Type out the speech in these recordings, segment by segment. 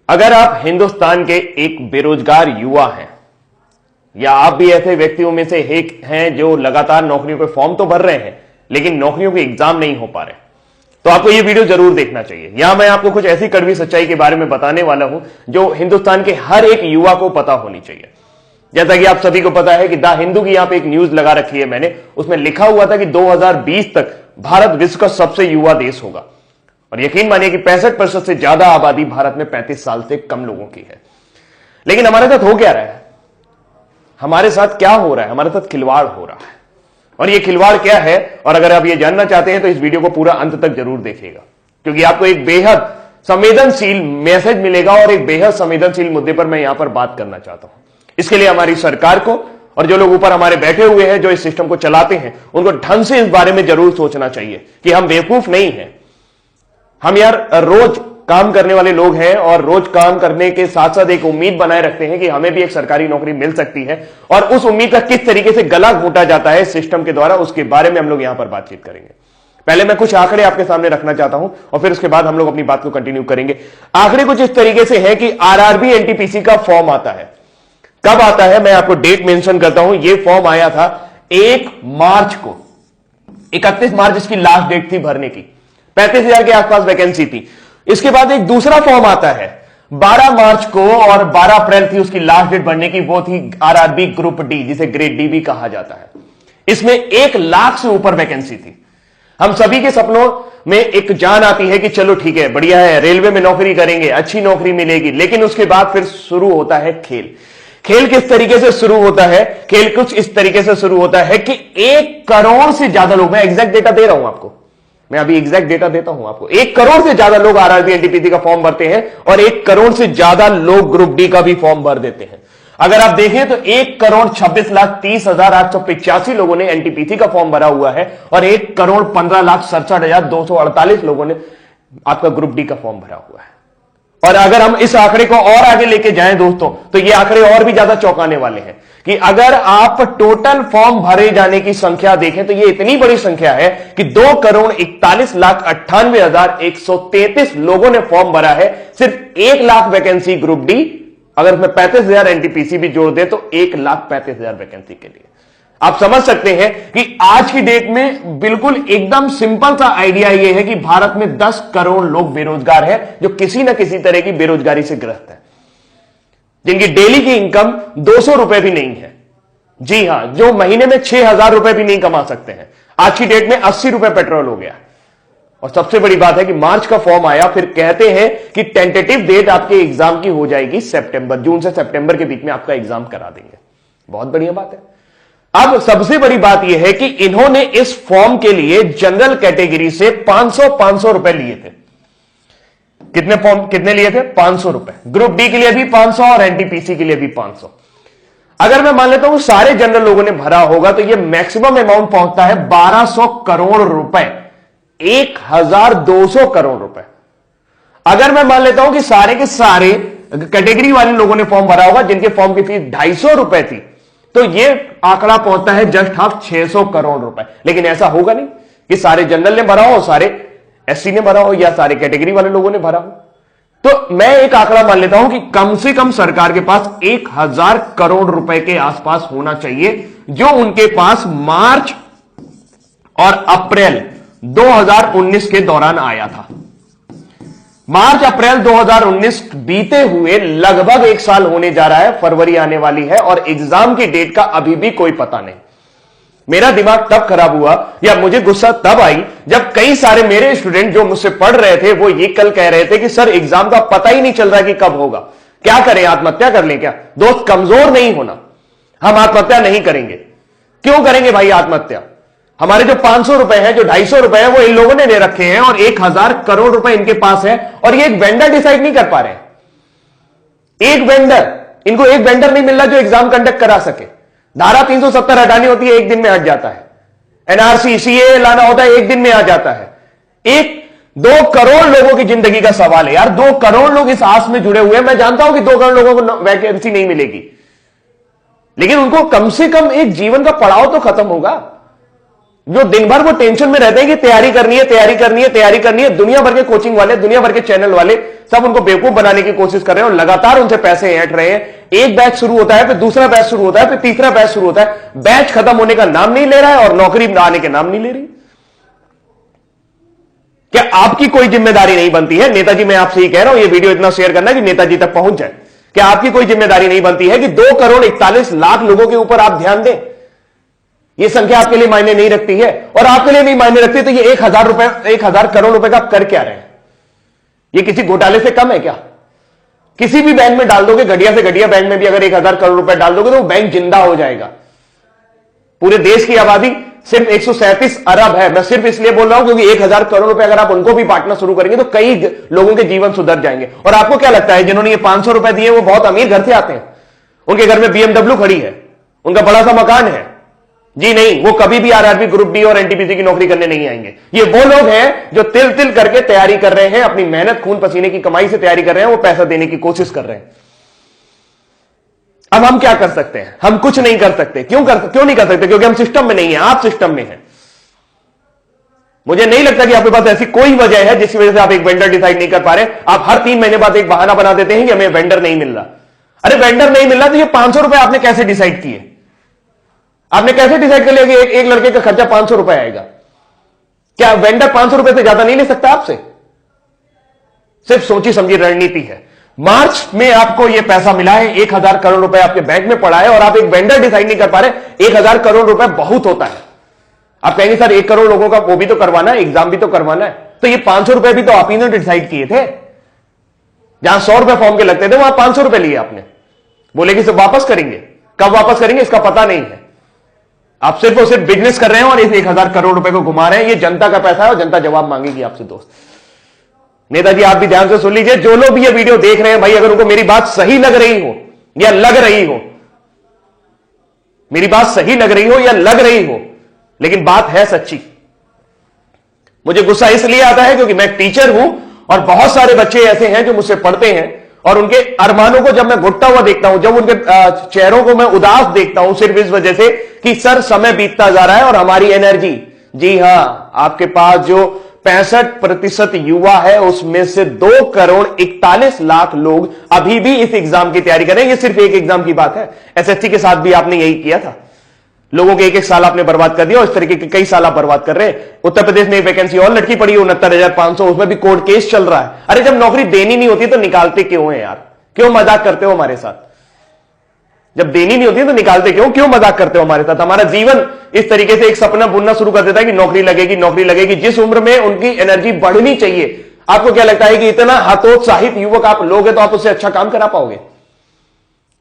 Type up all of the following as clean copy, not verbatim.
अगर आप हिंदुस्तान के एक बेरोजगार युवा हैं या आप भी ऐसे व्यक्तियों में से एक हैं जो लगातार नौकरियों के फॉर्म तो भर रहे हैं लेकिन नौकरियों के एग्जाम नहीं हो पा रहे, तो आपको यह वीडियो जरूर देखना चाहिए। यहां मैं आपको कुछ ऐसी कड़वी सच्चाई के बारे में बताने वाला हूं जो हिंदुस्तान के हर एक युवा को पता होनी चाहिए। जैसा कि आप सभी को पता है कि द हिंदू की यहां पे एक न्यूज लगा रखी है मैंने, उसमें लिखा हुआ था कि 2020 तक भारत विश्व का सबसे युवा देश होगा। और यकीन मानिए कि 65% से ज्यादा आबादी भारत में 35 साल से कम लोगों की है। लेकिन हमारे साथ हो क्या रहा है, हमारे साथ क्या हो रहा है? हमारे साथ खिलवाड़ हो रहा है। और यह खिलवाड़ क्या है, और अगर आप यह जानना चाहते हैं तो इस वीडियो को पूरा अंत तक जरूर देखिएगा, क्योंकि आपको एक बेहद संवेदनशील मैसेज मिलेगा और एक बेहद संवेदनशील मुद्दे पर मैं यहां पर बात करना चाहता हूं। इसके लिए हमारी सरकार को और जो लोग ऊपर हमारे बैठे हुए हैं जो इस सिस्टम को चलाते हैं उनको ढंग से इस बारे में जरूर सोचना चाहिए कि हम बेवकूफ नहीं हैं। हम यार रोज काम करने वाले लोग हैं और रोज काम करने के साथ साथ एक उम्मीद बनाए रखते हैं कि हमें भी एक सरकारी नौकरी मिल सकती है, और उस उम्मीद का किस तरीके से गला घोंटा जाता है सिस्टम के द्वारा, उसके बारे में हम लोग यहां पर बातचीत करेंगे। पहले मैं कुछ आंकड़े आपके सामने रखना चाहता हूं और फिर उसके बाद हम लोग अपनी बात को कंटिन्यू करेंगे। आंकड़े कुछ इस तरीके से है कि आरआरबी एनटीपीसी का फॉर्म आता है। कब आता है मैं आपको डेट मेंशन करता हूं। यह फॉर्म आया था 1 मार्च को, 31 मार्च इसकी लास्ट डेट थी भरने की। 35,000 के आसपास वैकेंसी थी। इसके बाद एक दूसरा फॉर्म आता है 12 मार्च को, और 12 अप्रैल थी उसकी लास्ट डेट भरने की। वो थी आरआरबी ग्रुप डी, जिसे ग्रेड डी भी कहा जाता है। इसमें 1 लाख से ऊपर वैकेंसी थी। हम सभी के सपनों में एक जान आती है कि चलो ठीक है, बढ़िया है, रेलवे में नौकरी करेंगे, अच्छी नौकरी मिलेगी। लेकिन उसके बाद फिर शुरू होता है खेल। खेल किस तरीके से शुरू होता है? खेल कुछ इस तरीके से शुरू होता है कि 1 करोड़ से ज्यादा लोग, मैं एग्जैक्ट डेटा दे रहा हूं आपको, मैं अभी एग्जैक्ट डेटा देता हूं आपको, 1 करोड़ से ज्यादा लोग आरआरबी एनटीपीसी का फॉर्म भरते हैं और 1 करोड़ से ज्यादा लोग ग्रुप डी का भी फॉर्म भर देते हैं। अगर आप देखें तो 1,26,30,885 लोगों ने एनटीपीसी का फॉर्म भरा हुआ है और 1,15,67,248 लोगों ने आपका ग्रुप डी का फॉर्म भरा हुआ है। और अगर हम इस आंकड़े को और आगे लेके जाएं दोस्तों, तो ये आंकड़े और भी ज्यादा चौंकाने वाले हैं कि अगर आप टोटल फॉर्म भरे जाने की संख्या देखें तो ये इतनी बड़ी संख्या है कि 2,41,98,133 लोगों ने फॉर्म भरा है। सिर्फ 1 लाख वैकेंसी ग्रुप डी, अगर उसमें 35,000 एनटीपीसी भी जोड़ दे तो 1,35,000 वैकेंसी के लिए। आप समझ सकते हैं कि आज की डेट में बिल्कुल एकदम सिंपल सा आइडिया यह है कि भारत में 10 करोड़ लोग बेरोजगार हैं जो किसी ना किसी तरह की बेरोजगारी से ग्रस्त है, जिनकी डेली की इनकम 200 रुपए भी नहीं है। जी हां, जो महीने में 6,000 रुपए भी नहीं कमा सकते हैं। आज की डेट में 80 रुपए पेट्रोल हो गया। और सबसे बड़ी बात है कि मार्च का फॉर्म आया, फिर कहते हैं कि टेंटेटिव डेट आपके एग्जाम की हो जाएगी सितंबर, जून से सितंबर के बीच में आपका एग्जाम करा देंगे। बहुत बढ़िया बात है। अब सबसे बड़ी बात यह है कि इन्होंने इस फॉर्म के लिए जनरल कैटेगरी से 500 रुपए लिए थे। कितने लिए थे? 500 रुपए। ग्रुप डी के लिए भी 500 और एनटीपीसी के लिए भी 500। अगर मैं मान लेता हूं सारे जनरल लोगों ने भरा होगा तो यह मैक्सिमम अमाउंट पहुंचता है 1200 करोड़ रुपए, 1,200 करोड़ रुपए। अगर मैं मान लेता हूं कि सारे के सारे कैटेगरी वाले लोगों ने फॉर्म भरा होगा जिनके फॉर्म की फीस 250 रुपए थी, तो यह आंकड़ा पहुंचता है जस्ट हाफ 600 करोड़ रुपए। लेकिन ऐसा होगा नहीं कि सारे जनरल ने भरा हो, सारे एससी ने भरा हो या सारे कैटेगरी वाले लोगों ने भरा हो। तो मैं एक आंकड़ा मान लेता हूं कि कम से कम सरकार के पास 1,000 करोड़ रुपए के आसपास होना चाहिए, जो उनके पास मार्च और अप्रैल 2019 के दौरान आया था। मार्च अप्रैल 2019 बीते हुए लगभग 1 साल होने जा रहा है, फरवरी आने वाली है और एग्जाम की डेट का अभी भी कोई पता नहीं। मेरा दिमाग तब खराब हुआ या मुझे गुस्सा तब आई जब कई सारे मेरे स्टूडेंट जो मुझसे पढ़ रहे थे वो ये कल कह रहे थे कि सर एग्जाम का पता ही नहीं चल रहा है कि कब होगा, क्या करें, आत्महत्या कर लें क्या? दोस्त, कमजोर नहीं होना, हम आत्महत्या नहीं करेंगे। क्यों करेंगे भाई आत्महत्या? हमारे जो 500 रुपए हैं, जो 250 रुपए हैं, वो इन लोगों ने दे रखे हैं और 1,000 करोड़ रुपए इनके पास है और ये एक वेंडर डिसाइड नहीं कर पा रहे हैं। एक वेंडर, इनको एक वेंडर नहीं मिल रहा जो एग्जाम कंडक्ट करा सके। धारा 370 हटानी होती है, 1 दिन में हट जाता है। एनआरसी सीए लाना होता है, 1 दिन में आ जाता है। 2 करोड़ लोगों की जिंदगी का सवाल है यार। 2 करोड़ लोग इस आस में जुड़े हुए हैं। मैं जानता हूं कि 2 करोड़ लोगों को वैकेंसी नहीं मिलेगी, लेकिन उनको कम से कम एक जीवन का पड़ाव तो खत्म होगा। जो दिन भर वो टेंशन में रहते हैं कि तैयारी करनी है, तैयारी करनी है, तैयारी करनी है। दुनिया भर के कोचिंग वाले, दुनिया भर के चैनल वाले सब उनको बेवकूफ बनाने की कोशिश कर रहे हैं और लगातार उनसे पैसे ऐंठ रहे हैं। एक बैच शुरू होता है, फिर दूसरा बैच शुरू होता है, फिर तीसरा बैच शुरू होता है। बैच खत्म होने का नाम नहीं ले रहा है और नौकरी आने के नाम नहीं ले रही। क्या आपकी कोई जिम्मेदारी नहीं बनती है? नेताजी, मैं आपसे ही कह रहा हूं, ये वीडियो इतना शेयर करना कि नेताजी तक पहुंच जाए। क्या आपकी कोई जिम्मेदारी नहीं बनती है कि 2,41,00,000 लोगों के ऊपर आप ध्यान दें? ये संख्या आपके लिए मायने नहीं रखती है और आपके लिए नहीं मायने रखती तो ये 1,000 करोड़ रुपए का आप कर क्या रहे हैं? ये किसी घोटाले से कम है क्या? किसी भी बैंक में डाल दोगे, घटिया से घटिया बैंक में भी अगर 1,000 करोड़ रुपए डाल दोगे तो वो बैंक जिंदा हो जाएगा। पूरे देश की आबादी सिर्फ 137 अरब है। मैं सिर्फ इसलिए बोल रहा हूं क्योंकि 1,000 करोड़ रुपए अगर आप उनको भी बांटना शुरू करेंगे तो कई लोगों के जीवन सुधर जाएंगे। और आपको क्या लगता है जिन्होंने ये 500 रुपए दिए वो बहुत अमीर घर से आते हैं? उनके घर में BMW खड़ी है, उनका बड़ा सा मकान है? जी नहीं, वो कभी भी RRB, ग्रुप डी और NTPC की नौकरी करने नहीं आएंगे। ये वो लोग हैं जो तिल तिल करके तैयारी कर रहे हैं, अपनी मेहनत, खून पसीने की कमाई से तैयारी कर रहे हैं, वो पैसा देने की कोशिश कर रहे हैं। अब हम क्या कर सकते हैं? हम कुछ नहीं कर सकते। क्यों नहीं कर सकते? क्योंकि हम सिस्टम में नहीं है, आप सिस्टम में हैं। मुझे नहीं लगता कि आपके पास ऐसी कोई वजह है जिसकी वजह से आप एक वेंडर डिसाइड नहीं कर पा रहे। आप हर 3 महीने बाद एक बहाना बना देते हैं कि हमें वेंडर नहीं मिल रहा। अरे वेंडर नहीं मिल रहा तो ये 500 रुपए आपने कैसे डिसाइड किए? आपने कैसे डिसाइड कर लिया कि एक लड़के का खर्चा 500 रुपए आएगा? क्या वेंडर 500 रुपए से ज्यादा नहीं ले सकता आपसे? सिर्फ सोची समझी रणनीति है। मार्च में आपको यह पैसा मिला है, 1,000 करोड़ रुपए आपके बैंक में पड़ा है और आप एक वेंडर डिसाइड नहीं कर पा रहे। 1,000 करोड़ रुपए बहुत होता है। आप कहेंगे सर 1 करोड़ लोगों का वो भी तो करवाना है, एग्जाम भी तो करवाना है। तो ये 500 रुपए भी तो आप ही ने डिसाइड किए थे। जहां 100 रुपए फॉर्म के लगते थे वहां 500 रुपए लिए आपने। बोले कि सब वापस करेंगे, कब वापस करेंगे इसका पता नहीं है। आप सिर्फ और सिर्फ बिजनेस कर रहे हैं और इस 1,000 करोड़ रुपए को घुमा रहे हैं। ये जनता का पैसा है और जनता जवाब मांगेगी आपसे। दोस्त नेताजी, आप भी ध्यान से सुन लीजिए। जो लोग भी ये वीडियो देख रहे हैं भाई, अगर उनको मेरी बात सही लग रही हो या लग रही हो, मेरी बात सही लग रही हो या लग रही हो, लेकिन बात है सच्ची। मुझे गुस्सा इसलिए आता है क्योंकि मैं टीचर हूं और बहुत सारे बच्चे ऐसे हैं जो मुझसे पढ़ते हैं और उनके अरमानों को जब मैं घुटता हुआ देखता हूं, जब उनके चेहरों को मैं उदास देखता हूं सिर्फ इस वजह से कि सर समय बीतता जा रहा है और हमारी एनर्जी, जी हां, आपके पास जो 65% युवा है उसमें से 2,41,00,000 लोग अभी भी इस एग्जाम की तैयारी कर रहे हैं। ये सिर्फ एक एग्जाम की बात है। SSC के साथ भी आपने यही किया था। लोगों के 1-1 साल आपने बर्बाद कर दिया और इस तरीके के कई साल आप बर्बाद कर रहे हैं। उत्तर प्रदेश में एक वैकेंसी और लटकी पड़ी है 69,500, उसमें भी कोर्ट केस चल रहा है। अरे जब नौकरी देनी नहीं होती तो निकालते क्यों है यार? क्यों मजाक करते हो हमारे साथ? जब देनी नहीं होती तो निकालते क्यों मजाक करते हो हमारे साथ? हमारा जीवन इस तरीके से एक सपना बुनना शुरू कर देता है कि नौकरी लगेगी, नौकरी लगेगी। जिस उम्र में उनकी एनर्जी बढ़नी चाहिए, आपको क्या लगता है कि इतना हतोत्साहित युवक आप लोग हैं तो आप उससे अच्छा काम करा पाओगे?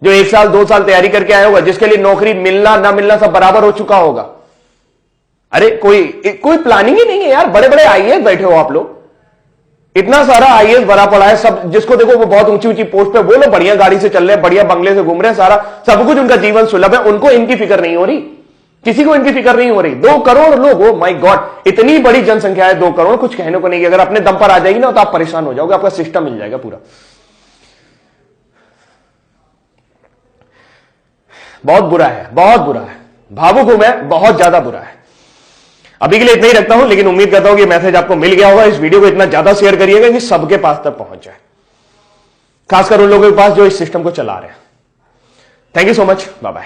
जो 1 साल 2 साल तैयारी करके आया होगा, जिसके लिए नौकरी मिलना ना मिलना सब बराबर हो चुका होगा। अरे कोई प्लानिंग ही नहीं है यार। बड़े बड़े आईएएस बैठे हो आप लोग, इतना सारा आईएएस भरा पड़ा है, सब जिसको देखो वो बहुत ऊंची ऊंची पोस्ट पे, वो लोग बढ़िया गाड़ी से चल रहे हैं, बढ़िया बंगले से घूम रहे हैं, सारा सब कुछ उनका जीवन सुलभ है। उनको इनकी फिक्र नहीं हो रही, किसी को इनकी फिक्र नहीं हो रही। 2 करोड़ लोग, ओ माय गॉड, इतनी बड़ी जनसंख्या है 2 करोड़, कुछ कहने को नहीं। अगर अपने दम पर आ जाएगी ना तो आप परेशान हो जाओगे, आपका सिस्टम मिल जाएगा पूरा। बहुत बुरा है, बहुत बुरा है। भावुक हूं मैं, बहुत ज्यादा बुरा है। अभी के लिए इतना ही रखता हूं, लेकिन उम्मीद करता हूं कि मैसेज आपको मिल गया होगा। इस वीडियो को इतना ज्यादा शेयर करिएगा कि सबके पास तक पहुंच जाए, खासकर उन लोगों के पास जो इस सिस्टम को चला रहे हैं। Thank you so much, bye bye.